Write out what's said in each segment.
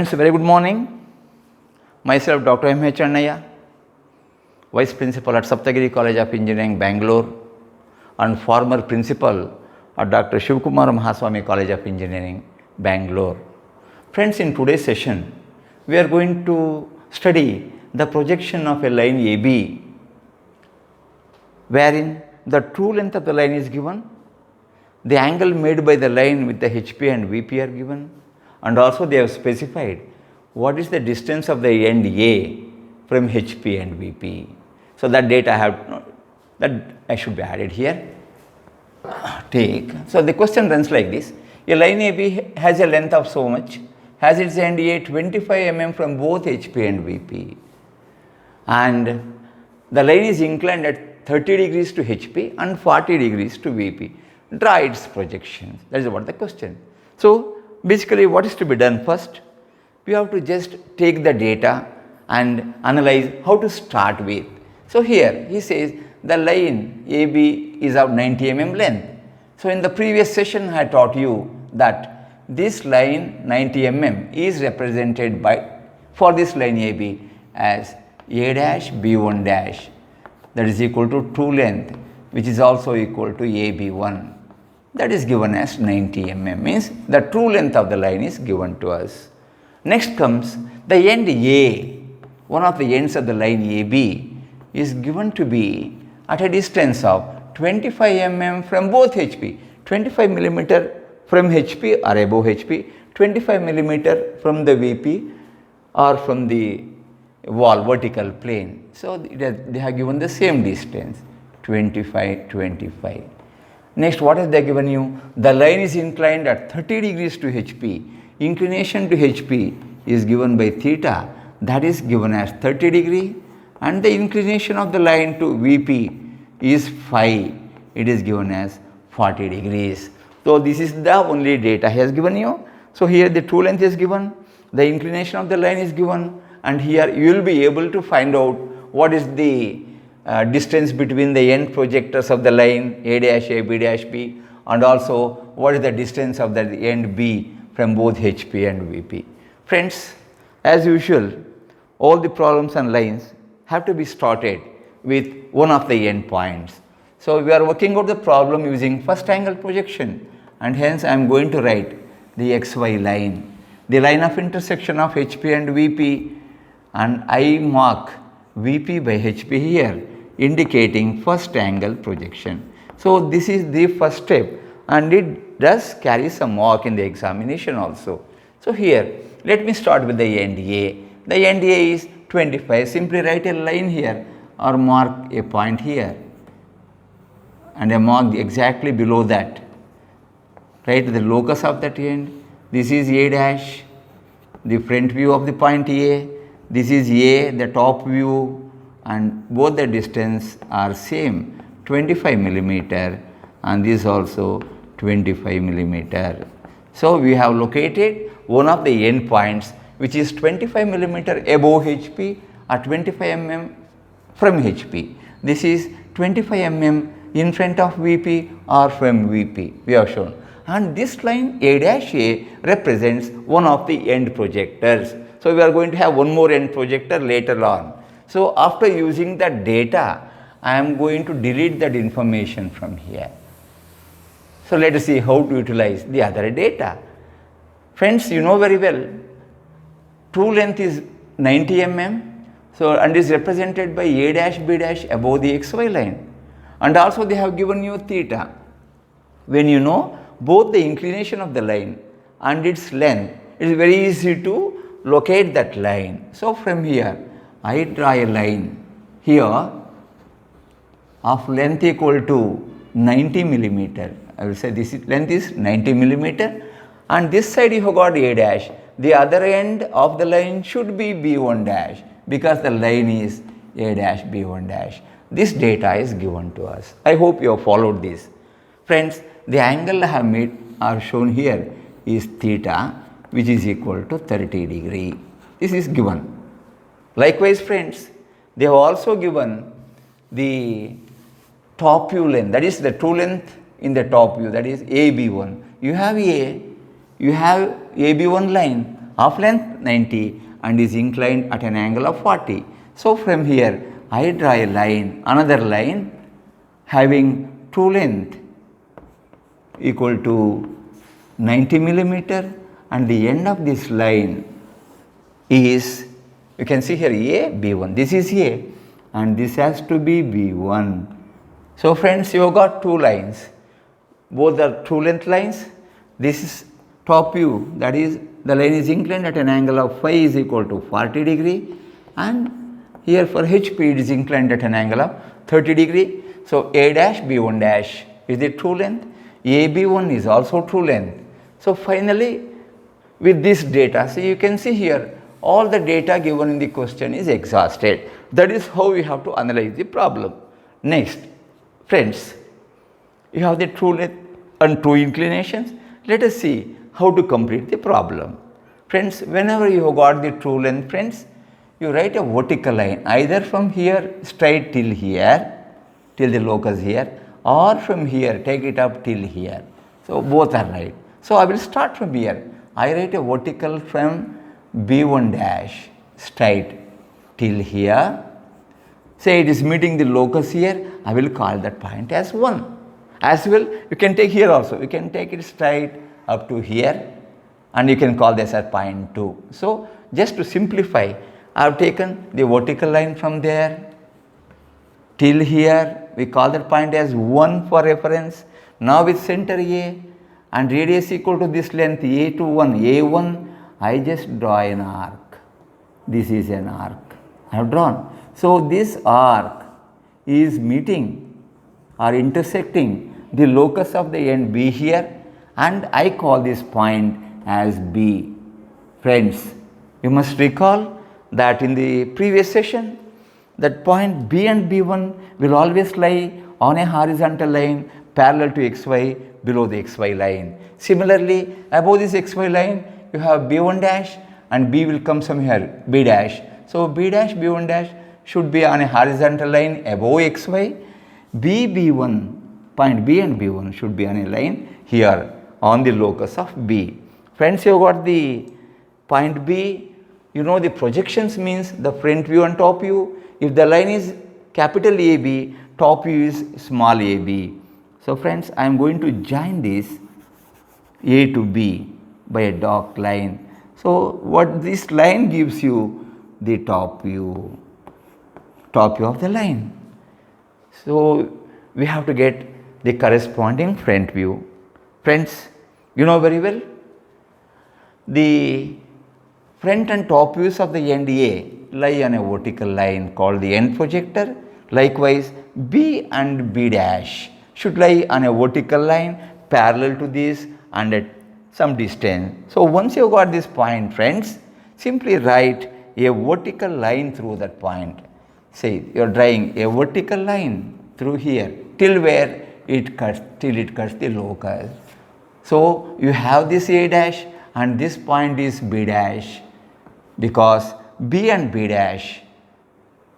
Friends, very good morning. Myself, Dr. M.H. Annaya, Vice Principal at Saptagiri College of Engineering, Bangalore, and former Principal at Dr. Shivkumar Mahaswamy College of Engineering, Bangalore. Friends, in today's session, we are going to study the projection of a line AB, wherein the true length of the line is given, the angle made by the line with the HP and VP are given, and also they have specified what is the distance of the end A from HP and VP. So that data I should be added here. So the question runs like this: a line AB has a length of so much, has its end A 25 mm from both HP and VP, and the line is inclined at 30 degrees to HP and 40 degrees to VP. Draw its projections. That is what the question. So basically, what is to be done first? We have to just take the data and analyze how to start with. So here he says the line AB is of 90 mm length. So in the previous session I taught you that this line 90 mm is represented by, for this line AB, as A dash B1 dash, that is equal to true length, which is also equal to AB1. That is given as 90 mm, means the true length of the line is given to us. Next comes the end A, one of the ends of the line AB is given to be at a distance of 25 mm from both HP, 25 mm from HP or above HP, 25 mm from the VP or from the wall vertical plane. So they have given the same distance, 25, 25. Next, what have they given you? The line is inclined at 30 degrees to HP. Inclination to HP is given by theta, that is given as 30 degree, and the inclination of the line to VP is phi, it is given as 40 degrees. So this is the only data he has given you. So here the true length is given, the inclination of the line is given, and here you will be able to find out what is the distance between the end projectors of the line A dash A, B dash B, and also what is the distance of the end B from both HP and VP. Friends, as usual, all the problems and lines have to be started with one of the end points. So we are working out the problem using first angle projection, and hence I am going to write the XY line, the line of intersection of HP and VP, and I mark VP by HP here, indicating first angle projection. So this is the first step, and it does carry some mark in the examination also. So here let me start with the end A. The end A is 25. Simply write a line here or mark a point here, and I mark exactly below that. Write the locus of that end. This is A dash, the front view of the point A. This is A, the top view, and both the distance are same, 25 millimeter, and this also 25 millimeter. So we have located one of the end points which is 25 millimeter above HP or 25 mm from HP. This is 25 mm in front of VP or from VP, we have shown. And this line A dash A represents one of the end projectors. So we are going to have one more end projector later on. So after using that data, I am going to delete that information from here. So let us see how to utilize the other data. Friends, you know very well, true length is 90 mm, so and is represented by A dash B dash above the XY line. And also they have given you theta. When you know both the inclination of the line and its length, it is very easy to locate that line. So from here, I draw a line here of length equal to 90 millimeter. I will say this length is 90 millimeter, and this side you have got A dash. The other end of the line should be B1 dash, because the line is A dash B1 dash. This data is given to us. I hope you have followed this. Friends, the angle I have made or shown here is theta, which is equal to 30 degree. This is given. Likewise, friends, they have also given the top view length, that is the true length in the top view, that is AB1. You have AB1 line of length 90 and is inclined at an angle of 40. So from here I draw a line, another line having true length equal to 90 millimeter, and the end of this line is, you can see here A, B1. This is A and this has to be B1. So friends, you have got two lines. Both are true length lines. This is top view, that is the line is inclined at an angle of phi is equal to 40 degree, and here for HP it is inclined at an angle of 30 degree. So A dash B1 dash is the true length, AB1 is also true length. So finally with this data, so you can see here all the data given in the question is exhausted. That is how we have to analyze the problem. Next, friends, you have the true length and true inclinations. Let us see how to complete the problem. Friends, whenever you have got the true length, friends, you write a vertical line either from here straight till here, till the locus here, or from here take it up till here. So both are right. So I will start from here. I write a vertical from B1 dash straight till here. Say it is meeting the locus here, I will call that point as 1. As well, you can take here also, you can take it straight up to here and you can call this as point 2. So just to simplify, I have taken the vertical line from there till here, we call that point as 1 for reference. Now with center A and radius equal to this length A to 1, A1, I just draw an arc. This is an arc I have drawn. So this arc is meeting or intersecting the locus of the end B here, and I call this point as B. Friends, you must recall that in the previous session that point B and B1 will always lie on a horizontal line parallel to XY below the XY line. Similarly, above this XY line you have B1 dash and B will come from here, B dash. So B dash, B1 dash should be on a horizontal line above XY. B, B1, point B and B1 should be on a line here on the locus of B. Friends, you got the point B, you know the projections means the front view and top view. If the line is capital AB, top view is small ab. So friends, I am going to join this A to B by a dark line. So what this line gives you, the top view of the line. So we have to get the corresponding front view. Friends, you know very well the front and top views of the end A lie on a vertical line called the end projector. Likewise, B and B dash should lie on a vertical line parallel to this and at some distance. So once you got this point, friends, simply write a vertical line through that point. Say you are drawing a vertical line through here till where it cuts, till it cuts the locus. So you have this A dash and this point is B dash, because B and B dash,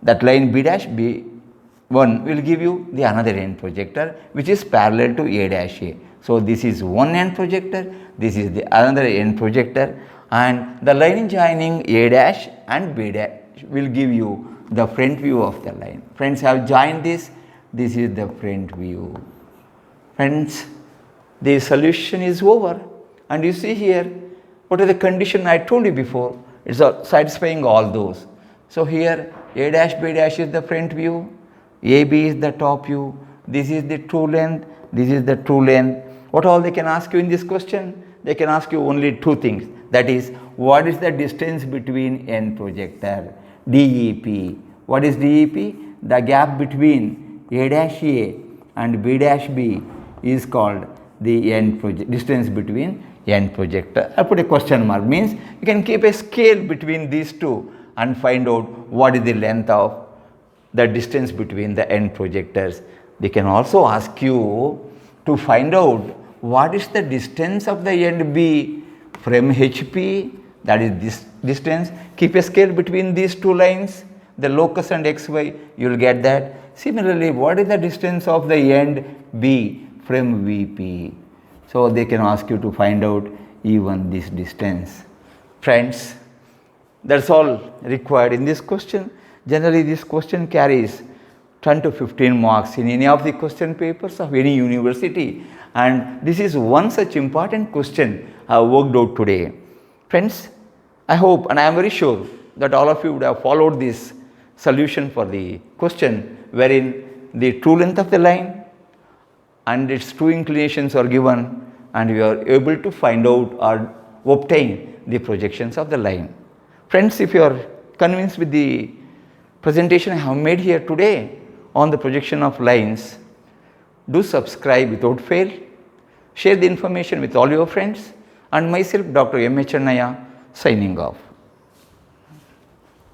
that line B dash B1 will give you the another end projector which is parallel to A dash A. So this is one end projector, this is the another end projector, and the line joining A dash and B dash will give you the front view of the line. Friends, have joined this. This is the front view. Friends, the solution is over, and you see here what are the condition I told you before. It's satisfying all those. So here A dash B dash is the front view, AB is the top view, this is the true length, this is the true length. What all they can ask you in this question? They can ask you only two things. That is, what is the distance between end projector? DEP. What is DEP? The gap between A dash A and B dash B is called the distance between end projector. I put a question mark, means you can keep a scale between these two and find out what is the length of the distance between the end projectors. They can also ask you to find out what is the distance of the end B from HP, that is this distance. Keep a scale between these two lines, the locus and XY, you will get that. Similarly, what is the distance of the end B from VP? So they can ask you to find out even this distance. Friends, that's all required in this question. Generally, this question carries 10 to 15 marks in any of the question papers of any university, and this is one such important question I have worked out today. Friends, I hope and I am very sure that all of you would have followed this solution for the question wherein the true length of the line and its true inclinations are given, and you are able to find out or obtain the projections of the line. Friends, if you are convinced with the presentation I have made here today on the projection of lines, do subscribe without fail, share the information with all your friends, and myself, Dr. M. H. Annaya, signing off.